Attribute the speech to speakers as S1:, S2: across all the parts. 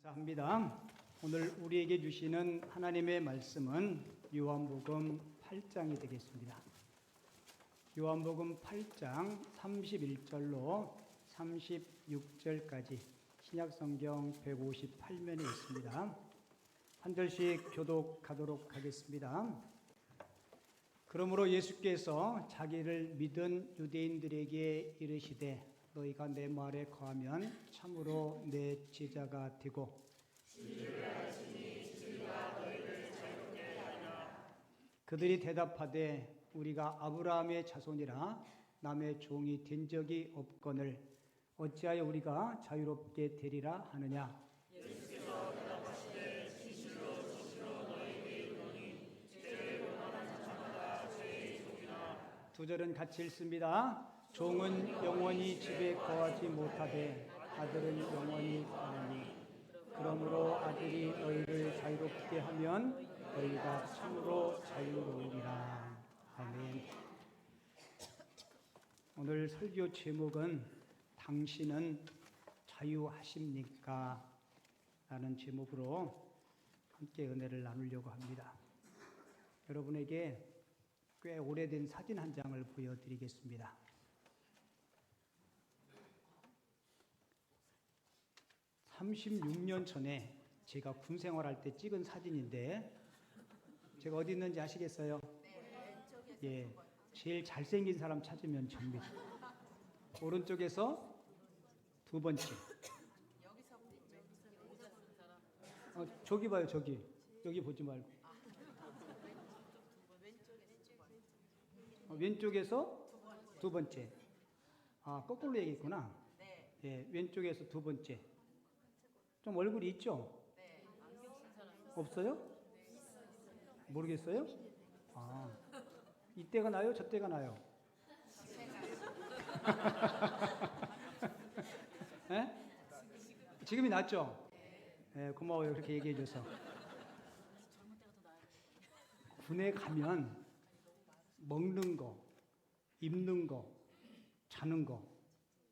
S1: 감사합니다. 오늘 우리에게 주시는 하나님의 말씀은 요한복음 8장이 되겠습니다. 요한복음 8장 31절로 36절까지 신약성경 158면에 있습니다. 한 절씩 교독하도록 하겠습니다. 그러므로 예수께서 자기를 믿은 유대인들에게 이르시되 너희가 내 말에 거하면 참으로 내 제자가 되고 그들이 대답하되 우리가 아브라함의 자손이라 남의 종이 된 적이 없거늘 어찌하여 우리가 자유롭게 되리라 하느냐. 예수께서 대답하시되 진실로 너희에게 이르노니 죄를 범하는 자마다 죄의 종이라. 두 절은 같이 읽습니다. 종은 영원히 집에 거하지 못하되 아들은 영원히 거하니 그러므로 아들이 너희를 자유롭게 하면 너희가 참으로 자유로우리라. 아멘. 오늘 설교 제목은 당신은 자유하십니까? 라는 제목으로 함께 은혜를 나누려고 합니다. 여러분에게 꽤 오래된 사진 한 장을 보여드리겠습니다. 36년 전에 제가 군 생활할 때 찍은 사진인데 제가 어디 있는지 아시겠어요? 네. 예, 제일 잘생긴 사람 찾으면 접니다. 오른쪽에서 두 번째. 저기 봐요, 저기. 여기 보지 말고. 왼쪽에서 두 번째. 아, 거꾸로 얘기했구나. 예, 왼쪽에서 두 번째. 좀 얼굴이 있죠? 네. 없어요? 모르겠어요? 아, 이때가 나요? 저때가 나요? 네? 지금이 낫죠? 네, 고마워요. 그렇게 얘기해 줘서. 군에 가면 먹는 거, 입는 거, 자는 거,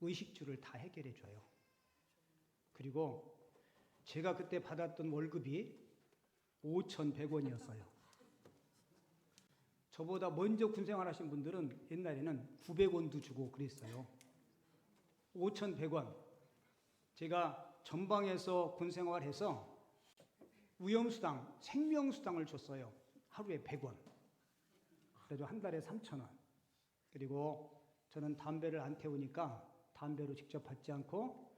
S1: 의식주를 다 해결해 줘요. 그리고 제가 그때 받았던 월급이 5,100원이었어요. 저보다 먼저 군생활 하신 분들은 옛날에는 900원도 주고 그랬어요. 5,100원. 제가 전방에서 군생활해서 위험수당, 생명수당을 줬어요. 하루에 100원. 그래도 한 달에 3,000원. 그리고 저는 담배를 안 태우니까 담배로 직접 받지 않고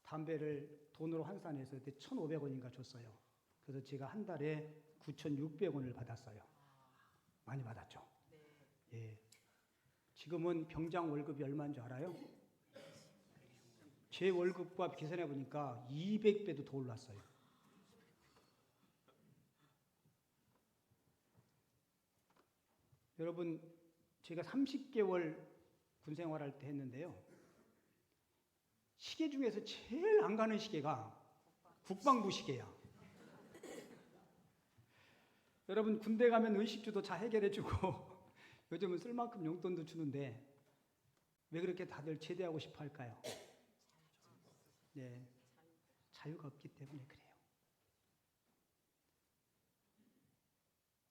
S1: 담배를 돈으로 환산해서 그때 1,500원인가 줬어요. 그래서 제가 한 달에 9,600원을 받았어요. 많이 받았죠? 네. 예. 지금은 병장 월급이 얼마인 줄 알아요? 제 월급과 계산해 보니까 200배도 더 올랐어요. 여러분, 제가 30개월 군 생활할 때 했는데요. 시계 중에서 제일 안 가는 시계가 국방부 시계야. 여러분 군대 가면 의식주도 잘 해결해주고 요즘은 쓸 만큼 용돈도 주는데 왜 그렇게 다들 제대하고 싶어 할까요? 네, 자유가 없기 때문에 그래요.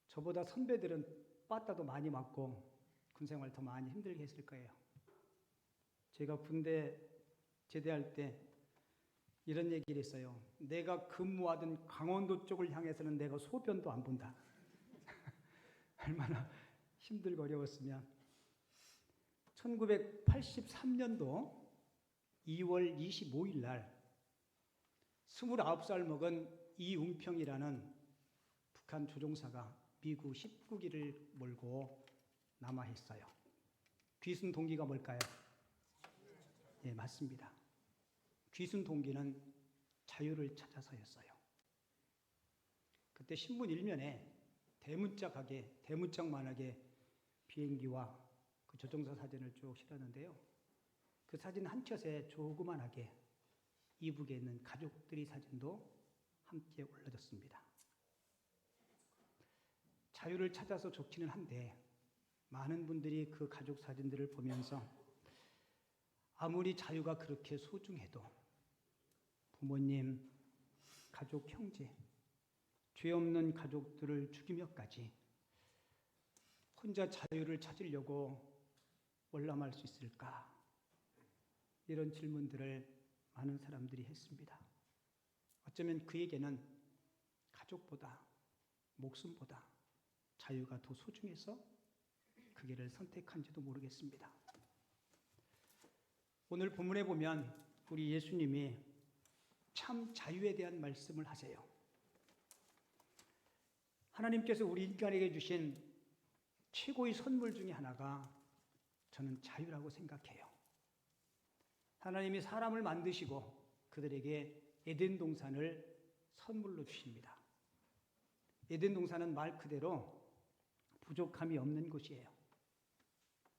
S1: 저보다 선배들은 빠따도 많이 맞고 군생활 더 많이 힘들게 했을 거예요. 제가 군대 제대할 때 이런 얘기를 했어요. 내가 근무하던 강원도 쪽을 향해서는 내가 소변도 안 본다. 얼마나 힘들고 어려웠으면. 1983년도 2월 25일 날 29살 먹은 이웅평이라는 북한 조종사가 미국 19기를 몰고 남하했어요. 귀순 동기가 뭘까요? 네, 맞습니다. 귀순 동기는 자유를 찾아서였어요. 그때 신문 일면에 대문짝만하게 비행기와 그 조종사 사진을 쭉 실었는데요. 그 사진 한 컷에 조그만하게 이북에 있는 가족들의 사진도 함께 올려졌습니다. 자유를 찾아서 좋기는 한데 많은 분들이 그 가족 사진들을 보면서 아무리 자유가 그렇게 소중해도 부모님, 가족, 형제, 죄 없는 가족들을 죽이며까지 혼자 자유를 찾으려고 월남할 수 있을까? 이런 질문들을 많은 사람들이 했습니다. 어쩌면 그에게는 가족보다, 목숨보다 자유가 더 소중해서 그 길을 선택한지도 모르겠습니다. 오늘 본문에 보면 우리 예수님이 참 자유에 대한 말씀을 하세요. 하나님께서 우리 인간에게 주신 최고의 선물 중에 하나가 저는 자유라고 생각해요. 하나님이 사람을 만드시고 그들에게 에덴 동산을 선물로 주십니다. 에덴 동산은 말 그대로 부족함이 없는 곳이에요.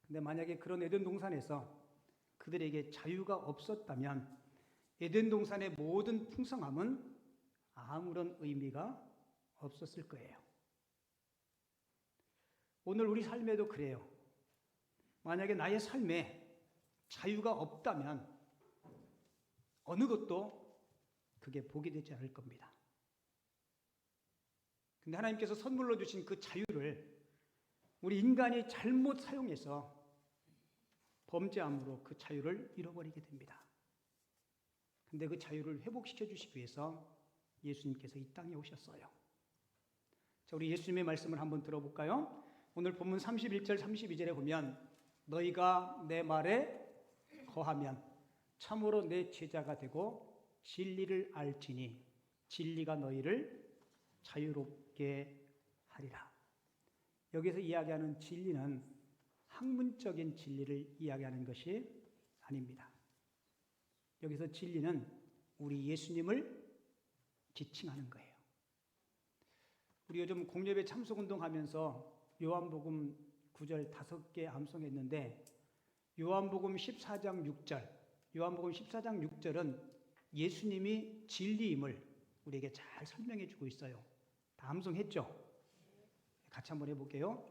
S1: 근데 만약에 그런 에덴 동산에서 그들에게 자유가 없었다면 에덴 동산의 모든 풍성함은 아무런 의미가 없었을 거예요. 오늘 우리 삶에도 그래요. 만약에 나의 삶에 자유가 없다면 어느 것도 그게 복이 되지 않을 겁니다. 근데 하나님께서 선물로 주신 그 자유를 우리 인간이 잘못 사용해서 범죄함으로 그 자유를 잃어버리게 됩니다. 근데 그 자유를 회복시켜 주시기 위해서 예수님께서 이 땅에 오셨어요. 자, 우리 예수님의 말씀을 한번 들어볼까요? 오늘 본문 31절 32절에 보면 너희가 내 말에 거하면 참으로 내 제자가 되고 진리를 알지니 진리가 너희를 자유롭게 하리라. 여기서 이야기하는 진리는 학문적인 진리를 이야기하는 것이 아닙니다. 여기서 진리는 우리 예수님을 지칭하는 거예요. 우리 요즘 공예배 참석운동 하면서 요한복음 9절 5개 암송했는데 요한복음 14장 6절은 예수님이 진리임을 우리에게 잘 설명해 주고 있어요. 다 암송했죠? 같이 한번 해볼게요.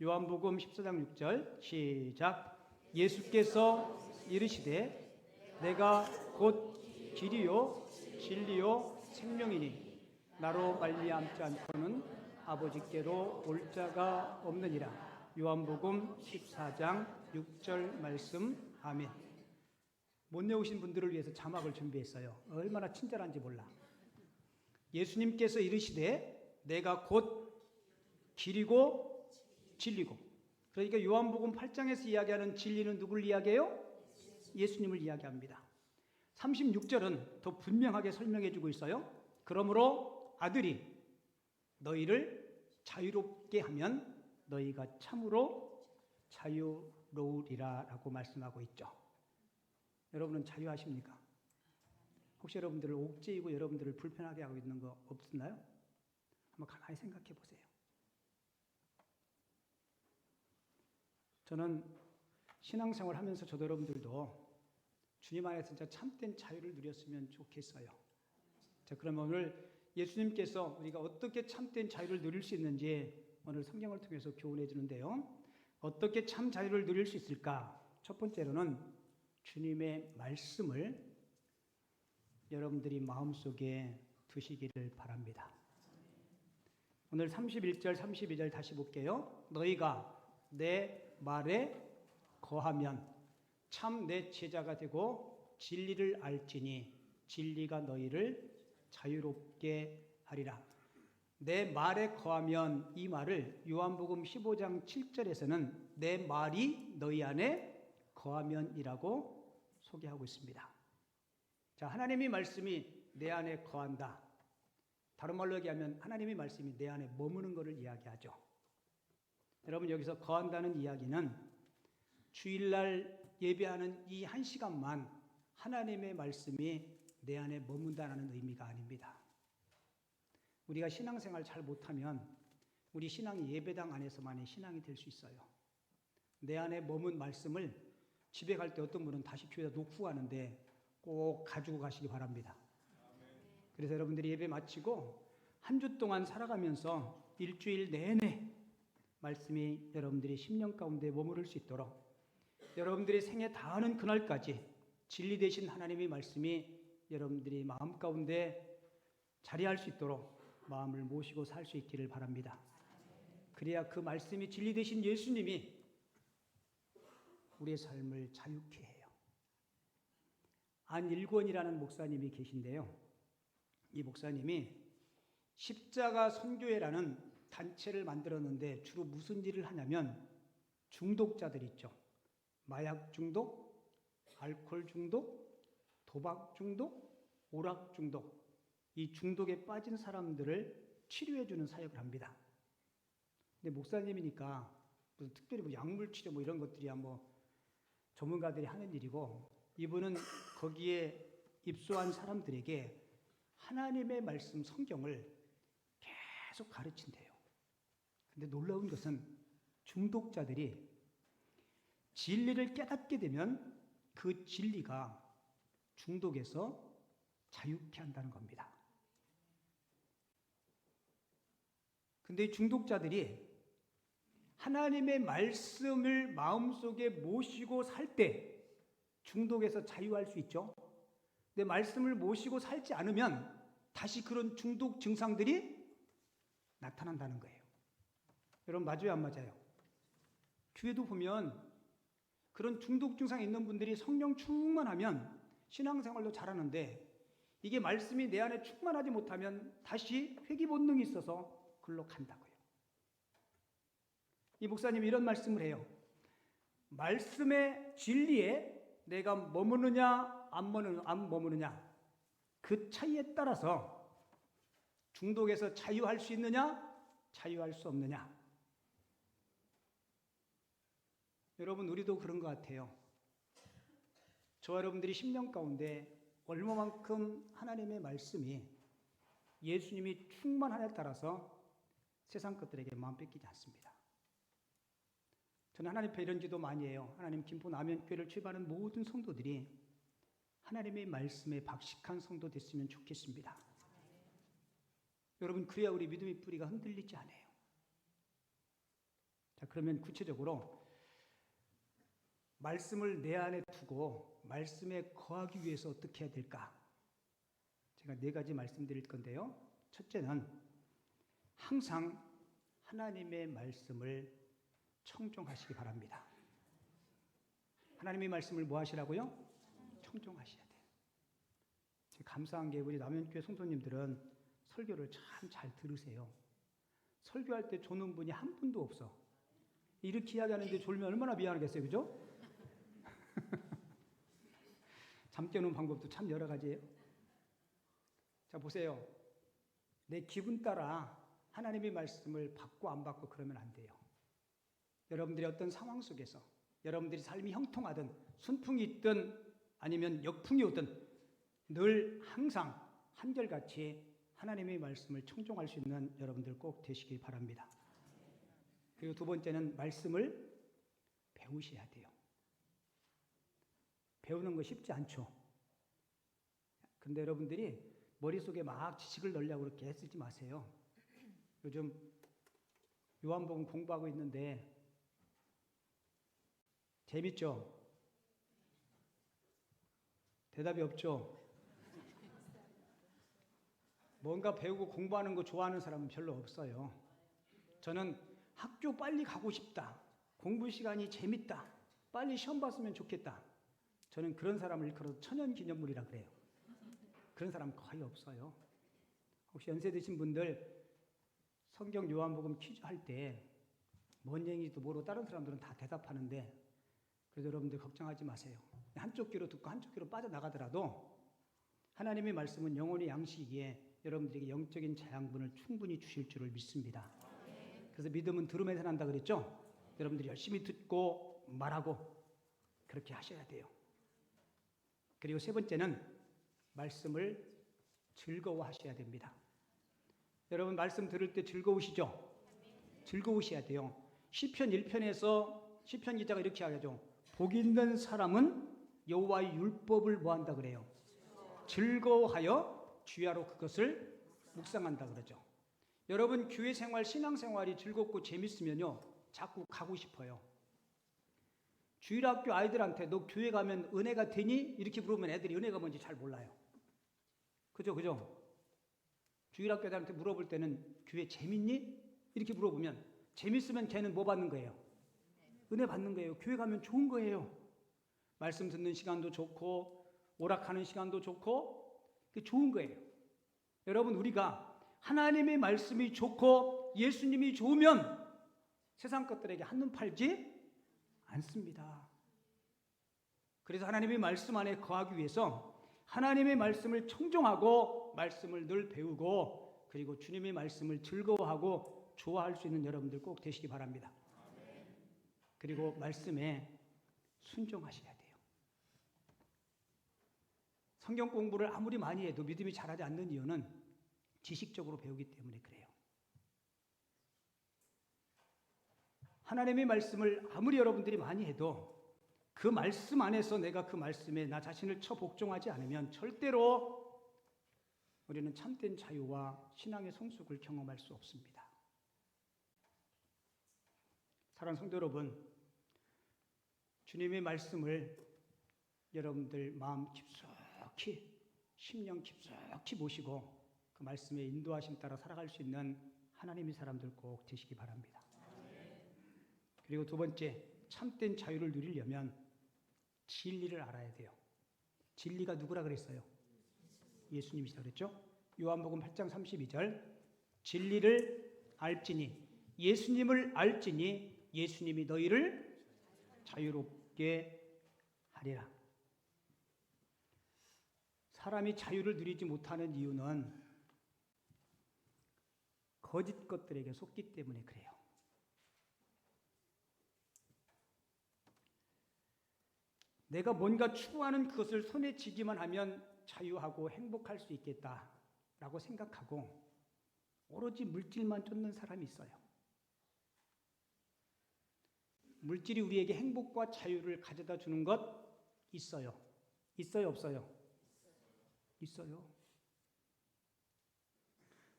S1: 요한복음 14장 6절 시작. 예수께서 이르시되 내가 곧 길이요 진리요 생명이니 나로 말미암지 않고는 아버지께로 올 자가 없느니라. 요한복음 14장 6절 말씀. 아멘. 못 외우신 분들을 위해서 자막을 준비했어요. 얼마나 친절한지 몰라. 예수님께서 이르시되 내가 곧 길이고 진리고. 그러니까 요한복음 8장에서 이야기하는 진리는 누구를 이야기해요? 예수님을 이야기합니다. 36절은 더 분명하게 설명해 주고 있어요. 그러므로 아들이 너희를 자유롭게 하면 너희가 참으로 자유로우리라 라고 말씀하고 있죠. 여러분은 자유하십니까? 혹시 여러분들을 옥죄이고 여러분들을 불편하게 하고 있는 거 없나요? 한번 가만히 생각해 보세요. 저는 신앙생활 하면서 저도 여러분들도 주님 안에서 진짜 참된 자유를 누렸으면 좋겠어요. 자, 그러면 오늘 예수님께서 우리가 어떻게 참된 자유를 누릴 수 있는지 오늘 성경을 통해서 교훈해 주는데요. 어떻게 참 자유를 누릴 수 있을까? 첫 번째로는 주님의 말씀을 여러분들이 마음속에 두시기를 바랍니다. 오늘 31절 32절 다시 볼게요. 너희가 내 말에 거하면 참 내 제자가 되고 진리를 알지니 진리가 너희를 자유롭게 하리라. 내 말에 거하면, 이 말을 요한복음 15장 7절에서는 내 말이 너희 안에 거하면이라고 소개하고 있습니다. 자, 하나님의 말씀이 내 안에 거한다. 다른 말로 얘기하면 하나님의 말씀이 내 안에 머무는 것을 이야기하죠. 여러분, 여기서 거한다는 이야기는 주일날 예배하는 이 한 시간만 하나님의 말씀이 내 안에 머문다는 의미가 아닙니다. 우리가 신앙생활 잘 못하면 우리 신앙이 예배당 안에서만의 신앙이 될 수 있어요. 내 안에 머문 말씀을 집에 갈 때 어떤 분은 다시 교회에 놓고 가는데 꼭 가지고 가시기 바랍니다. 그래서 여러분들이 예배 마치고 한 주 동안 살아가면서 일주일 내내 말씀이 여러분들이 심령 가운데 머무를 수 있도록 여러분들이 생애 다하는 그날까지 진리 되신 하나님의 말씀이 여러분들이 마음 가운데 자리할 수 있도록 마음을 모시고 살 수 있기를 바랍니다. 그래야 그 말씀이 진리 되신 예수님이 우리의 삶을 자유케 해요. 안일권이라는 목사님이 계신데요. 이 목사님이 십자가 선교회라는 단체를 만들었는데 주로 무슨 일을 하냐면 중독자들 있죠. 마약 중독, 알코올 중독, 도박 중독, 오락 중독, 이 중독에 빠진 사람들을 치료해주는 사역을 합니다. 근데 목사님이니까 무슨 특별히 뭐 약물 치료 뭐 이런 것들이야 뭐 전문가들이 하는 일이고, 이분은 거기에 입소한 사람들에게 하나님의 말씀 성경을 계속 가르친대요. 근데 놀라운 것은 중독자들이 진리를 깨닫게 되면 그 진리가 중독에서 자유케 한다는 겁니다. 근데 이 중독자들이 하나님의 말씀을 마음속에 모시고 살 때 중독에서 자유할 수 있죠. 근데 말씀을 모시고 살지 않으면 다시 그런 중독 증상들이 나타난다는 거예요. 여러분 맞아요, 안 맞아요? 교회도 보면 그런 중독 증상이 있는 분들이 성령 충만하면 신앙생활도 잘하는데, 이게 말씀이 내 안에 충만하지 못하면 다시 회귀 본능이 있어서 글로 간다고요. 이 목사님이 이런 말씀을 해요. 말씀의 진리에 내가 머무느냐 안 머무느냐, 그 차이에 따라서 중독에서 자유할 수 있느냐 자유할 수 없느냐. 여러분 우리도 그런 것 같아요. 저와 여러분들이 10년 가운데 얼마만큼 하나님의 말씀이 예수님이 충만하냐에 따라서 세상 것들에게 마음 뺏기지 않습니다. 저는 하나님 앞에 이런 기도 많이 해요. 하나님, 김포 남현교회를 출발하는 모든 성도들이 하나님의 말씀에 박식한 성도 됐으면 좋겠습니다. 여러분 그래야 우리 믿음의 뿌리가 흔들리지 않아요. 자, 그러면 구체적으로 말씀을 내 안에 두고 말씀에 거하기 위해서 어떻게 해야 될까? 제가 4가지 말씀드릴 건데요. 첫째는 항상 하나님의 말씀을 청종하시기 바랍니다. 하나님의 말씀을 뭐 하시라고요? 청종하셔야 돼요. 감사한 게 우리 남현교회 성도님들은 설교를 참 잘 들으세요. 설교할 때 조는 분이 한 분도 없어. 이렇게 이야기하는데 졸면 얼마나 미안하겠어요, 그죠? 잠 깨우는 방법도 참 여러 가지예요. 자, 보세요. 내 기분 따라 하나님의 말씀을 받고 안 받고 그러면 안 돼요. 여러분들이 어떤 상황 속에서 여러분들이 삶이 형통하든 순풍이 있든 아니면 역풍이 오든 늘 항상 한결같이 하나님의 말씀을 청종할 수 있는 여러분들 꼭 되시길 바랍니다. 그리고 2번째는 말씀을 배우셔야 돼요. 배우는 거 쉽지 않죠. 근데 여러분들이 머릿속에 막 지식을 넣으려고 그렇게 애쓰지 마세요. 요즘 요한복음 공부하고 있는데 재밌죠? 대답이 없죠? 뭔가 배우고 공부하는 거 좋아하는 사람은 별로 없어요. 저는 학교 빨리 가고 싶다. 공부 시간이 재밌다. 빨리 시험 봤으면 좋겠다. 저는 그런 사람을 일컬어서 천연기념물이라 그래요. 그런 사람 거의 없어요. 혹시 연세 드신 분들 성경 요한복음 퀴즈 할 때 뭔 얘기인지도 모르고 다른 사람들은 다 대답하는데, 그래서 여러분들 걱정하지 마세요. 한쪽 귀로 듣고 한쪽 귀로 빠져나가더라도 하나님의 말씀은 영혼의 양식이기에 여러분들에게 영적인 자양분을 충분히 주실 줄을 믿습니다. 그래서 믿음은 들음에서 난다 그랬죠? 여러분들이 열심히 듣고 말하고 그렇게 하셔야 돼요. 그리고 3번째는 말씀을 즐거워하셔야 됩니다. 여러분 말씀 들을 때 즐거우시죠? 즐거우셔야 돼요. 시편 1편에서 시편 기자가 이렇게 하죠. 복 있는 사람은 여호와의 율법을 뭐한다 그래요? 즐거워하여 주야로 그것을 묵상한다 그러죠. 여러분 교회 생활, 신앙 생활이 즐겁고 재밌으면요 자꾸 가고 싶어요. 주일학교 아이들한테 너 교회 가면 은혜가 되니? 이렇게 물으면 애들이 은혜가 뭔지 잘 몰라요. 그죠? 주일학교들한테 물어볼 때는 교회 재밌니? 이렇게 물어보면 재밌으면 걔는 뭐 받는 거예요? 은혜 받는 거예요. 교회 가면 좋은 거예요. 말씀 듣는 시간도 좋고 오락하는 시간도 좋고 그게 좋은 거예요. 여러분 우리가 하나님의 말씀이 좋고 예수님이 좋으면 세상 것들에게 한눈 팔지 않습니다. 그래서 하나님의 말씀 안에 거하기 위해서 하나님의 말씀을 청종하고 말씀을 늘 배우고 그리고 주님의 말씀을 즐거워하고 좋아할 수 있는 여러분들 꼭 되시기 바랍니다. 그리고 말씀에 순종하셔야 돼요. 성경 공부를 아무리 많이 해도 믿음이 자라지 않는 이유는 지식적으로 배우기 때문에 그래요. 하나님의 말씀을 아무리 여러분들이 많이 해도 그 말씀 안에서 내가 그 말씀에 나 자신을 처복종하지 않으면 절대로 우리는 참된 자유와 신앙의 성숙을 경험할 수 없습니다. 사랑하는 성도 여러분, 주님의 말씀을 여러분들 마음 깊숙이, 심령 깊숙이 모시고 그 말씀의 인도하심 따라 살아갈 수 있는 하나님의 사람들 꼭 되시기 바랍니다. 그리고 두 번째, 참된 자유를 누리려면 진리를 알아야 돼요. 진리가 누구라 그랬어요? 예수님이시라 그랬죠? 요한복음 8장 32절 진리를 알지니 예수님을 알지니 예수님이 너희를 자유롭게 하리라. 사람이 자유를 누리지 못하는 이유는 거짓 것들에게 속기 때문에 그래요. 내가 뭔가 추구하는 그것을 손에 쥐기만 하면 자유하고 행복할 수 있겠다라고 생각하고 오로지 물질만 쫓는 사람이 있어요. 물질이 우리에게 행복과 자유를 가져다 주는 것 있어요. 있어요, 없어요? 있어요.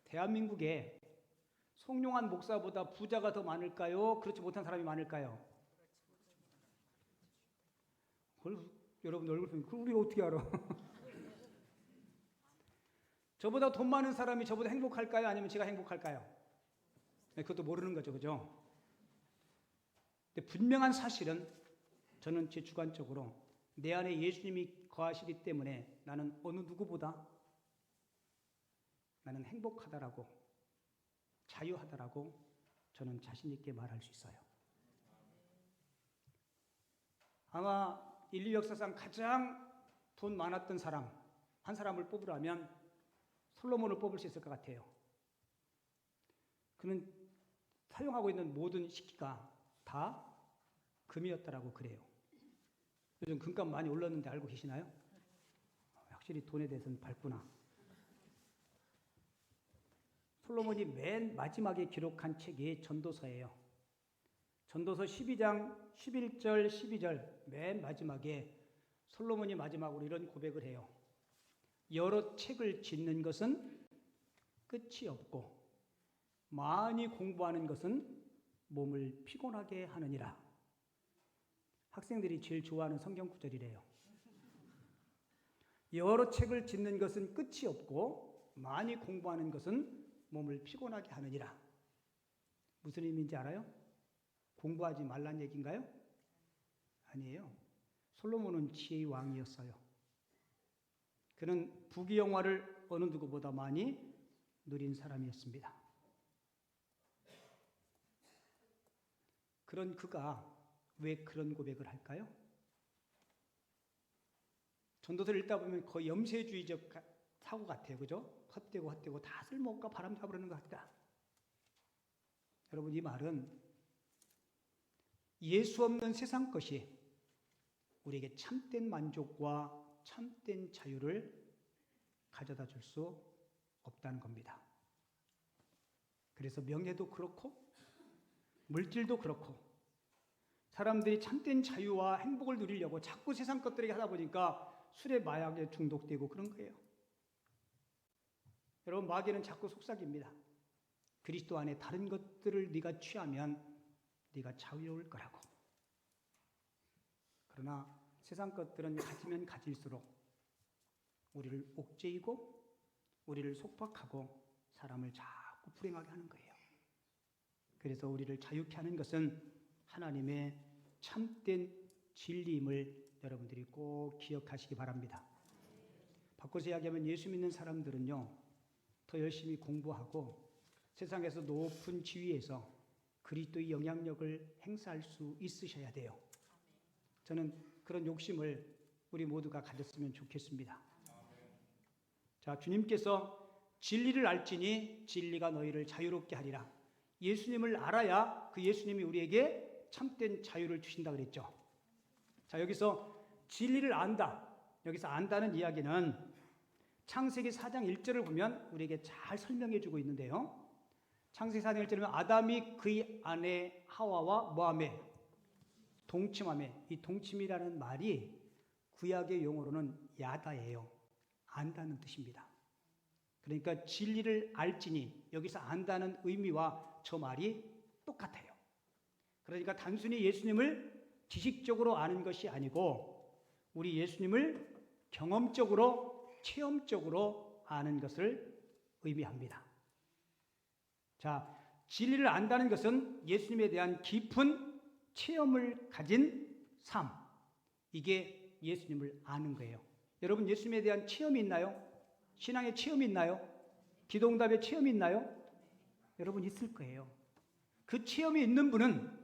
S1: 대한민국에 송용환 목사보다 부자가 더 많을까요? 그렇지 못한 사람이 많을까요? 여러분 얼굴 보면 그걸 우리가 어떻게 알아? 저보다 돈 많은 사람이 저보다 행복할까요? 아니면 제가 행복할까요? 네, 그것도 모르는 거죠. 그죠? 근데 분명한 사실은 저는 제 주관적으로 내 안에 예수님이 거하시기 때문에 나는 어느 누구보다 나는 행복하다라고 자유하다라고 저는 자신 있게 말할 수 있어요. 아마 인류 역사상 가장 돈 많았던 사람 한 사람을 뽑으라면 솔로몬을 뽑을 수 있을 것 같아요. 그는 사용하고 있는 모든 식기가 다 금이었다라고 그래요. 요즘 금값 많이 올랐는데 알고 계시나요? 확실히 돈에 대해서는 밝구나. 솔로몬이 맨 마지막에 기록한 책이 전도서예요. 전도서 12장 11절 12절 맨 마지막에 솔로몬이 마지막으로 이런 고백을 해요. 여러 책을 짓는 것은 끝이 없고 많이 공부하는 것은 몸을 피곤하게 하느니라. 학생들이 제일 좋아하는 성경 구절이래요. 여러 책을 짓는 것은 끝이 없고 많이 공부하는 것은 몸을 피곤하게 하느니라. 무슨 의미인지 알아요? 공부하지 말란 얘기인가요? 아니에요. 솔로몬은 지혜의 왕이었어요. 그는 부귀영화를 어느 누구보다 많이 누린 사람이었습니다. 그런 그가 왜 그런 고백을 할까요? 전도서를 읽다 보면 거의 염세주의적 사고 같아요. 그죠? 헛되고 다 쓸모없고 바람 잡으려는 것 같다. 여러분 이 말은 예수 없는 세상 것이 우리에게 참된 만족과 참된 자유를 가져다 줄 수 없다는 겁니다. 그래서 명예도 그렇고 물질도 그렇고 사람들이 참된 자유와 행복을 누리려고 자꾸 세상 것들에게 하다 보니까 술에 마약에 중독되고 그런 거예요. 여러분 마귀는 자꾸 속삭입니다. 그리스도 안에 다른 것들을 네가 취하면 네가 자유로울 거라고. 그러나 세상 것들은 가지면 가질수록 우리를 옥죄이고 우리를 속박하고 사람을 자꾸 불행하게 하는 거예요. 그래서 우리를 자유케 하는 것은 하나님의 참된 진리임을 여러분들이 꼭 기억하시기 바랍니다. 바꿔서 이야기하면 예수 믿는 사람들은요, 더 열심히 공부하고 세상에서 높은 지위에서 그리스도의 영향력을 행사할 수 있으셔야 돼요. 저는 그런 욕심을 우리 모두가 가졌으면 좋겠습니다. 자, 주님께서 진리를 알지니 진리가 너희를 자유롭게 하리라. 예수님을 알아야 그 예수님이 우리에게 참된 자유를 주신다 그랬죠. 자, 여기서 진리를 안다. 여기서 안다는 이야기는 창세기 4장 1절을 보면 우리에게 잘 설명해 주고 있는데요. 창세기 4장 1절에 보면 아담이 그의 아내 하와와 뭐하매? 동침하매. 이 동침이라는 말이 구약의 용어로는 야다예요. 안다는 뜻입니다. 그러니까 진리를 알지니 여기서 안다는 의미와 저 말이 똑같아요. 그러니까 단순히 예수님을 지식적으로 아는 것이 아니고 우리 예수님을 경험적으로 체험적으로 아는 것을 의미합니다. 자, 진리를 안다는 것은 예수님에 대한 깊은 체험을 가진 삶. 이게 예수님을 아는 거예요. 여러분 예수님에 대한 체험이 있나요? 신앙의 체험이 있나요? 기도응답의 체험이 있나요? 여러분 있을 거예요. 그 체험이 있는 분은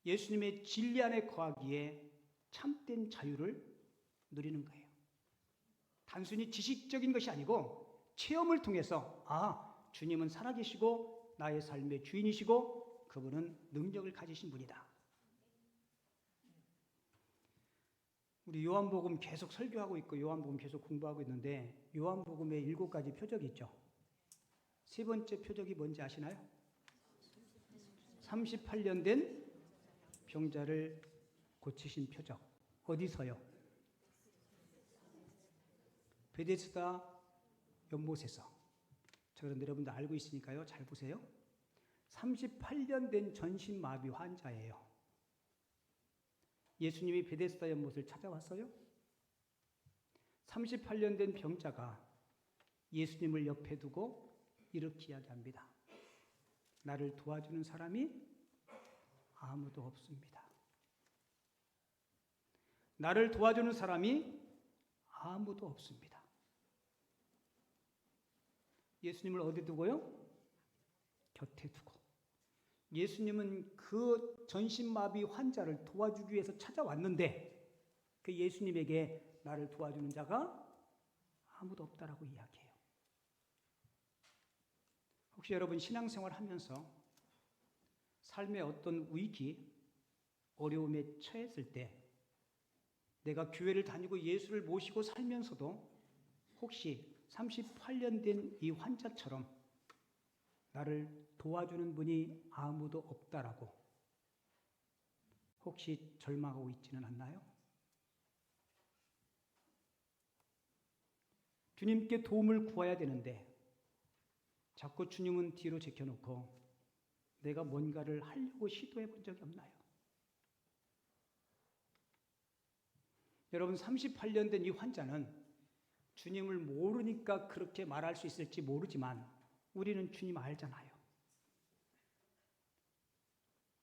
S1: 예수님의 진리 안에 거하기에 참된 자유를 누리는 거예요. 단순히 지식적인 것이 아니고 체험을 통해서 주님은 살아계시고 나의 삶의 주인이시고 그분은 능력을 가지신 분이다. 우리 요한복음 계속 설교하고 있고 요한복음 계속 공부하고 있는데 요한복음에 7가지 표적이 있죠. 세 번째 표적이 뭔지 아시나요? 38년 된 병자를 고치신 표적. 어디서요? 베데스다 연못에서. 자, 그런데 여러분들 알고 있으니까요. 잘 보세요. 38년 된 전신마비 환자예요. 예수님이 베데스다 연못을 찾아왔어요. 38년 된 병자가 예수님을 옆에 두고 이렇게 이야기합니다. 나를 도와주는 사람이 아무도 없습니다. 나를 도와주는 사람이 아무도 없습니다. 예수님을 어디 두고요? 곁에 두고. 예수님은 그 전신마비 환자를 도와주기 위해서 찾아왔는데 그 예수님에게 나를 도와주는 자가 아무도 없다라고 이야기해요. 혹시 여러분 신앙생활 하면서 삶의 어떤 위기, 어려움에 처했을 때 내가 교회를 다니고 예수를 모시고 살면서도 혹시 38년 된 이 환자처럼 나를 도와주는 분이 아무도 없다라고 혹시 절망하고 있지는 않나요? 주님께 도움을 구해야 되는데 자꾸 주님은 뒤로 제껴놓고 내가 뭔가를 하려고 시도해 본 적이 없나요? 여러분 38년 된 이 환자는 주님을 모르니까 그렇게 말할 수 있을지 모르지만 우리는 주님 알잖아요.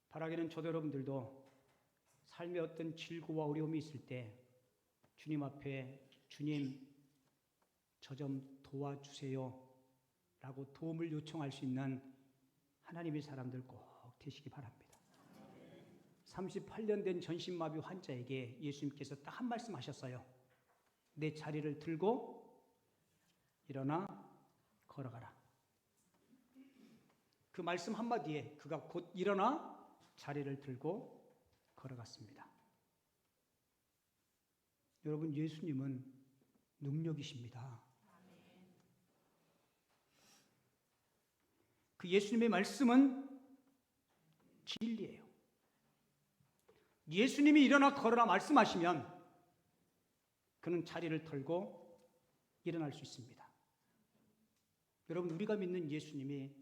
S1: 바라기는 저도 여러분들도 삶의 어떤 질고와 어려움이 있을 때 주님 앞에 주님 저 좀 도와주세요 라고 도움을 요청할 수 있는 하나님의 사람들 꼭 되시기 바랍니다. 38년 된 전신마비 환자에게 예수님께서 딱 한 말씀 하셨어요. 내 자리를 들고 일어나 걸어가라. 그 말씀 한마디에 그가 곧 일어나 자리를 들고 걸어갔습니다. 여러분 예수님은 능력이십니다. 그 예수님의 말씀은 진리예요. 예수님이 일어나 걸어라 말씀하시면 그는 자리를 털고 일어날 수 있습니다. 여러분 우리가 믿는 예수님이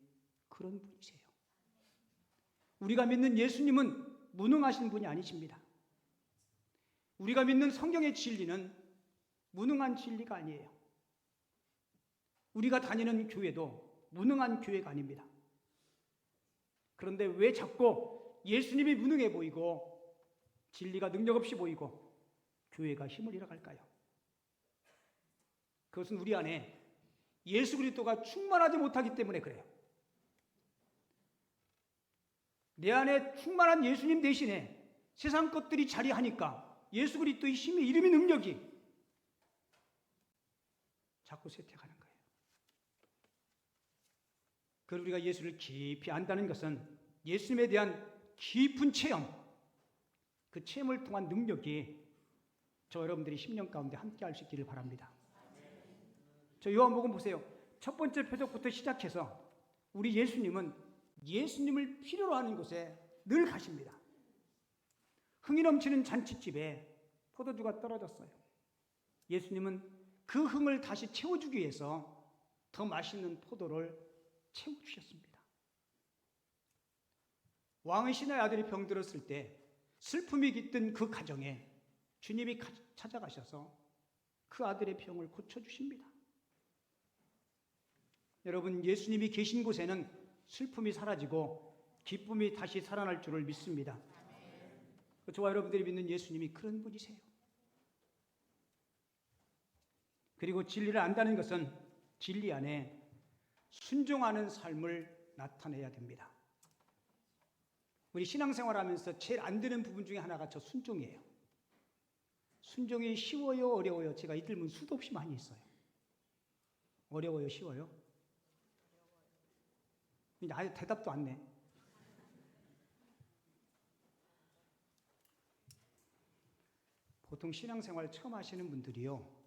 S1: 그런 분이세요. 우리가 믿는 예수님은 무능하신 분이 아니십니다. 우리가 믿는 성경의 진리는 무능한 진리가 아니에요. 우리가 다니는 교회도 무능한 교회가 아닙니다. 그런데 왜 자꾸 예수님이 무능해 보이고 진리가 능력 없이 보이고 교회가 힘을 잃어갈까요? 그것은 우리 안에 예수 그리스도가 충만하지 못하기 때문에 그래요. 내 안에 충만한 예수님 대신에 세상 것들이 자리하니까 예수 그리스도의 힘의 이름의 능력이 자꾸 쇠퇴하는 거예요. 그리고 우리가 예수를 깊이 안다는 것은 예수님에 대한 깊은 체험, 그 체험을 통한 능력이 저 여러분들이 10년 가운데 함께 할 수 있기를 바랍니다. 저 요한복음 보세요. 첫 번째 표적부터 시작해서 우리 예수님은 예수님을 필요로 하는 곳에 늘 가십니다. 흥이 넘치는 잔치집에 포도주가 떨어졌어요. 예수님은 그 흥을 다시 채워주기 위해서 더 맛있는 포도를 채워주셨습니다. 왕의 신의 아들이 병들었을 때 슬픔이 깃든 그 가정에 주님이 찾아가셔서 그 아들의 병을 고쳐주십니다. 여러분, 예수님이 계신 곳에는 슬픔이 사라지고 기쁨이 다시 살아날 줄을 믿습니다. 저와 여러분들이 믿는 예수님이 그런 분이세요. 그리고 진리를 안다는 것은 진리 안에 순종하는 삶을 나타내야 됩니다. 우리 신앙생활하면서 제일 안 되는 부분 중에 하나가 저 순종이에요. 순종이 쉬워요, 어려워요? 제가 이 질문 수도 없이 많이 했어요. 어려워요, 쉬워요? 아예 대답도 안 내. 보통 신앙생활 처음 하시는 분들이요,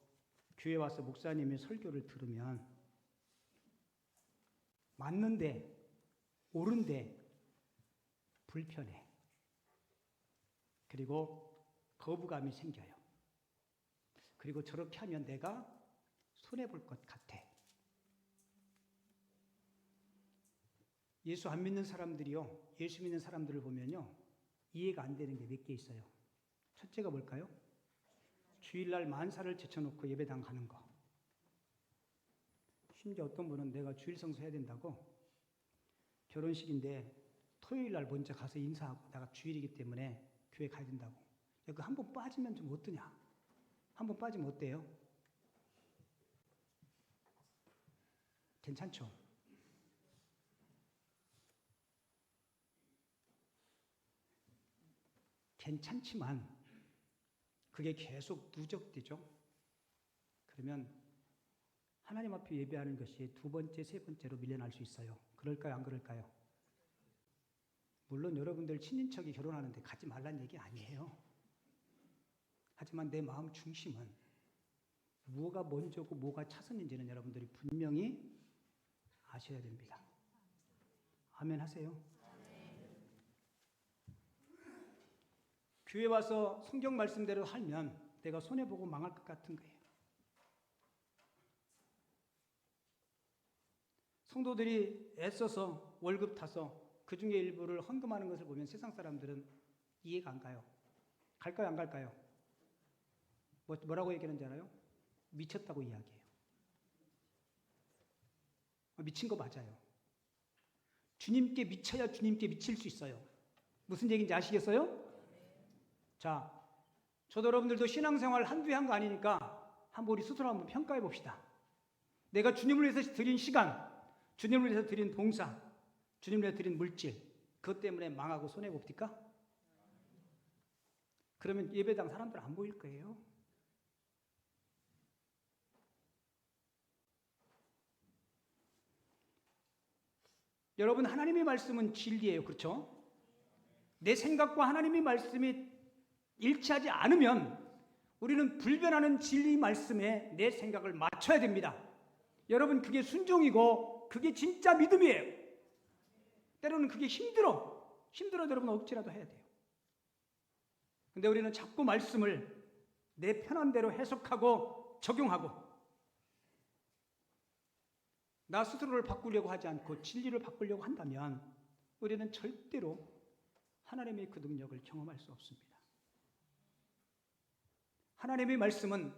S1: 교회 와서 목사님의 설교를 들으면 맞는데, 옳은데 불편해. 그리고 거부감이 생겨요. 그리고 저렇게 하면 내가 손해볼 것 같아. 예수 안 믿는 사람들이요, 예수 믿는 사람들을 보면요, 이해가 안 되는 게 몇 개 있어요. 첫째가 뭘까요? 주일날 만사를 제쳐놓고 예배당 가는 거. 심지어 어떤 분은 내가 주일 성수해야 된다고 결혼식인데 토요일날 먼저 가서 인사하고 내가 주일이기 때문에 교회 가야 된다고. 그 한 번 빠지면 좀 어떠냐? 한 번 빠지면 어때요? 괜찮죠? 괜찮지만 그게 계속 누적되죠. 그러면 하나님 앞에 예배하는 것이 두 번째, 세 번째로 밀려날 수 있어요. 그럴까요? 안 그럴까요? 물론 여러분들 친인척이 결혼하는데 가지 말란 얘기 아니에요. 하지만 내 마음 중심은 뭐가 먼저고 뭐가 차선인지는 여러분들이 분명히 아셔야 됩니다. 아멘 하세요. 교회 와서 성경 말씀대로 하면 내가 손해보고 망할 것 같은 거예요. 성도들이 애써서 월급 타서 그 중에 일부를 헌금하는 것을 보면 세상 사람들은 이해가 안 가요. 갈까요? 안 갈까요? 뭐라고 얘기하는지 알아요? 미쳤다고 이야기해요. 미친 거 맞아요. 주님께 미쳐야 주님께 미칠 수 있어요. 무슨 얘기인지 아시겠어요? 자, 저도 여러분들도 신앙생활 한두 해 한 거 아니니까 한번 우리 스스로 한번 평가해 봅시다. 내가 주님을 위해서 드린 시간, 주님을 위해서 드린 봉사, 주님을 위해서 드린 물질, 그것 때문에 망하고 손해봅니까? 그러면 예배당 사람들 안 보일 거예요. 여러분, 하나님의 말씀은 진리예요. 그렇죠? 내 생각과 하나님의 말씀이 일치하지 않으면 우리는 불변하는 진리 말씀에 내 생각을 맞춰야 됩니다. 여러분, 그게 순종이고 그게 진짜 믿음이에요. 때로는 그게 힘들어도 여러분 억지라도 해야 돼요. 근데 우리는 자꾸 말씀을 내 편한 대로 해석하고 적용하고 나 스스로를 바꾸려고 하지 않고 진리를 바꾸려고 한다면 우리는 절대로 하나님의 그 능력을 경험할 수 없습니다. 하나님의 말씀은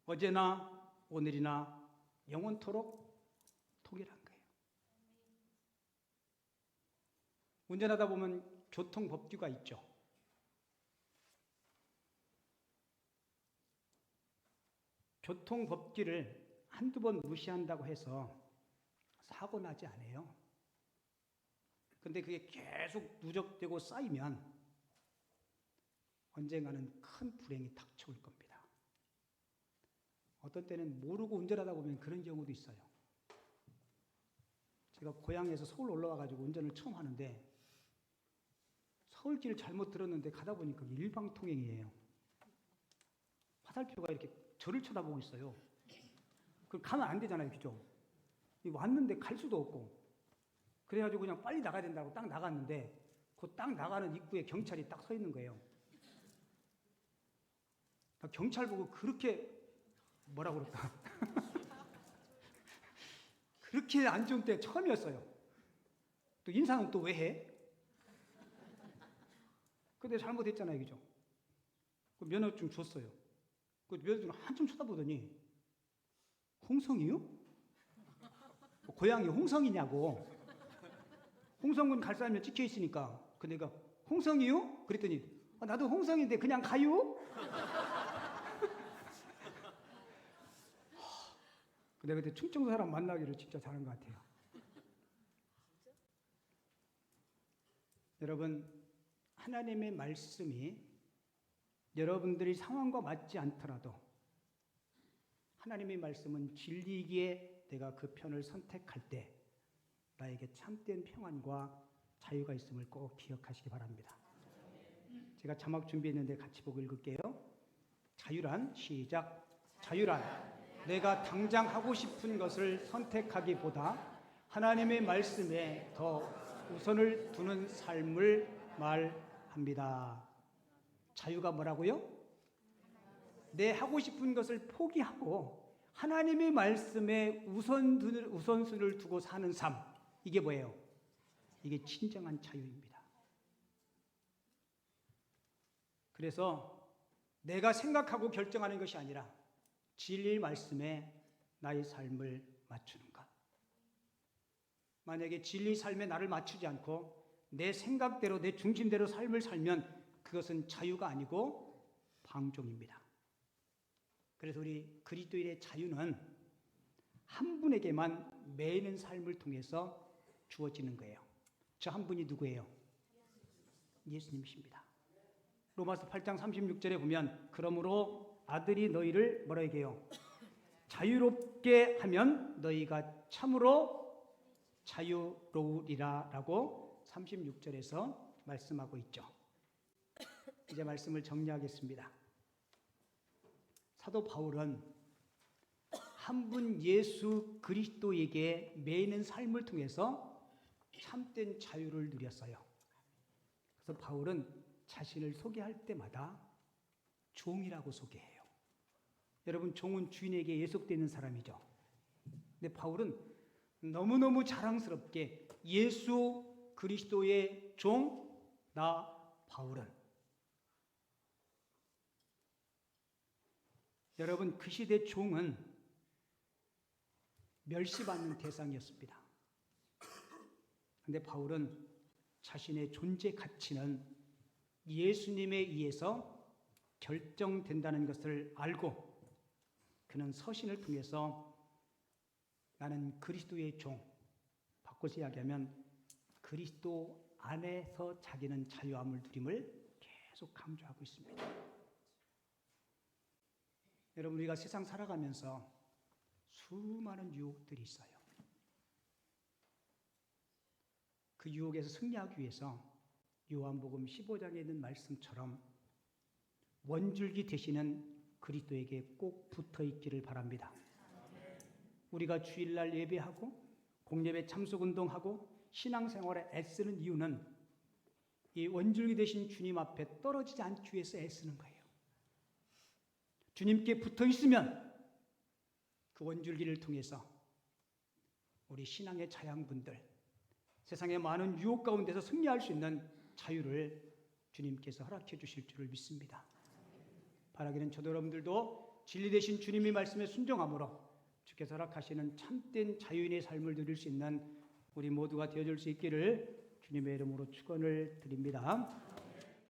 S1: 어제나 오늘이나 영원토록 통일한 거예요. 운전하다 보면 교통법규가 있죠. 교통법규를 한두 번 무시한다고 해서 사고 나지 않아요. 근데 그게 계속 누적되고 쌓이면 언젠가는 큰 불행이 닥쳐올 겁니다. 어떤 때는 모르고 운전하다 보면 그런 경우도 있어요. 제가 고향에서 서울 올라와가지고 운전을 처음 하는데 서울길을 잘못 들었는데 가다 보니까 일방통행이에요. 화살표가 이렇게 저를 쳐다보고 있어요. 그럼 가면 안 되잖아요, 그죠? 왔는데 갈 수도 없고. 그래가지고 그냥 빨리 나가야 된다고 딱 나갔는데 그 딱 나가는 입구에 경찰이 딱 서 있는 거예요. 경찰 보고 그렇게 뭐라 그럴까? 그렇게 안 좋은 때 처음이었어요. 또 인사는 또 왜 해? 근데 잘못했잖아요, 그죠? 그 면허증 줬어요. 그 면허증 한참 쳐다보더니 홍성이요? 고향이 홍성이냐고. 홍성군 갈 사람이 찍혀 있으니까. 그 내가 홍성이요? 그랬더니 나도 홍성인데 그냥 가요? 내가 그때 충청 사람 만나기를 진짜 잘한 것 같아요. 여러분, 하나님의 말씀이 여러분들이 상황과 맞지 않더라도 하나님의 말씀은 진리이기에 내가 그 편을 선택할 때 나에게 참된 평안과 자유가 있음을 꼭 기억하시기 바랍니다. 제가 자막 준비했는데 같이 보고 읽을게요. 자유란, 시작. 자유란 내가 당장 하고 싶은 것을 선택하기보다 하나님의 말씀에 더 우선을 두는 삶을 말합니다. 자유가 뭐라고요? 내 하고 싶은 것을 포기하고 하나님의 말씀에 우선순위를 두고 사는 삶. 이게 뭐예요? 이게 진정한 자유입니다. 그래서 내가 생각하고 결정하는 것이 아니라 진리의 말씀에 나의 삶을 맞추는 것. 만약에 진리의 삶에 나를 맞추지 않고 내 생각대로 내 중심대로 삶을 살면 그것은 자유가 아니고 방종입니다. 그래서 우리 그리스도인의 자유는 한 분에게만 매이는 삶을 통해서 주어지는 거예요. 저 한 분이 누구예요? 예수님이십니다. 로마서 8장 36절에 보면 그러므로 아들이 너희를 뭐라 얘기해요? 자유롭게 하면 너희가 참으로 자유로우리라 라고 36절에서 말씀하고 있죠. 이제 말씀을 정리하겠습니다. 사도 바울은 한 분 예수 그리스도에게 매이는 삶을 통해서 참된 자유를 누렸어요. 그래서 바울은 자신을 소개할 때마다 종이라고 소개해요. 여러분, 종은 주인에게 예속되어 있는 사람이죠. 근데 바울은 너무너무 자랑스럽게 예수 그리스도의 종, 나 바울은. 여러분, 그 시대 종은 멸시받는 대상이었습니다. 그런데 바울은 자신의 존재 가치는 예수님에 의해서 결정된다는 것을 알고 그는 서신을 통해서 나는 그리스도의 종, 바꿔서 이야기하면 그리스도 안에서 자기는 자유함을 누림을 계속 강조하고 있습니다. 여러분, 우리가 세상 살아가면서 수많은 유혹들이 있어요. 그 유혹에서 승리하기 위해서 요한복음 15장에 있는 말씀처럼 원줄기 되시는 그리스도에게 꼭 붙어 있기를 바랍니다. 우리가 주일날 예배하고 공예배 참석운동하고 신앙생활에 애쓰는 이유는 이 원줄기 되신 주님 앞에 떨어지지 않기 위해서 애쓰는 거예요. 주님께 붙어 있으면 그 원줄기를 통해서 우리 신앙의 자양분들, 세상의 많은 유혹 가운데서 승리할 수 있는 자유를 주님께서 허락해 주실 줄을 믿습니다. 바라기는 저도 여러분들도 진리 되신 주님의 말씀에 순종함으로 주께서 허락하시는 참된 자유인의 삶을 누릴 수 있는 우리 모두가 되어줄 수 있기를 주님의 이름으로 축원을 드립니다.